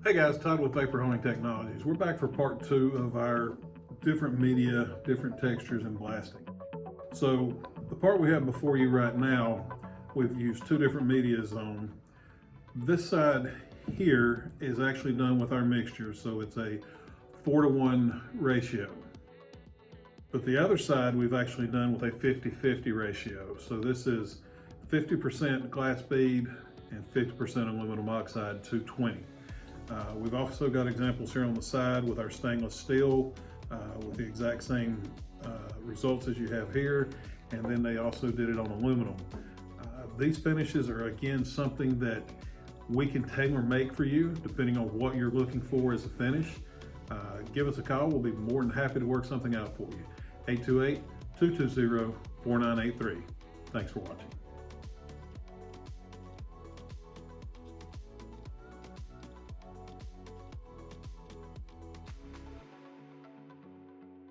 Hey guys, Todd with Vapor Honing Technologies. We're back for part 2 of our different media, different textures and blasting. So the part we have before you right now, we've used 2 different medias on. This side here is actually done with our mixture, so it's a 4-to-1 ratio. But the other side we've actually done with a 50-50 ratio. So this is 50% glass bead and 50% aluminum oxide, 220. We've also got examples here on the side with our stainless steel with the exact same results as you have here, and then they also did it on aluminum. These finishes are again something that we can tailor make for you depending on what you're looking for as a finish. Give us a call, we'll be more than happy to work something out for you. 828-220-4983. Thanks for watching.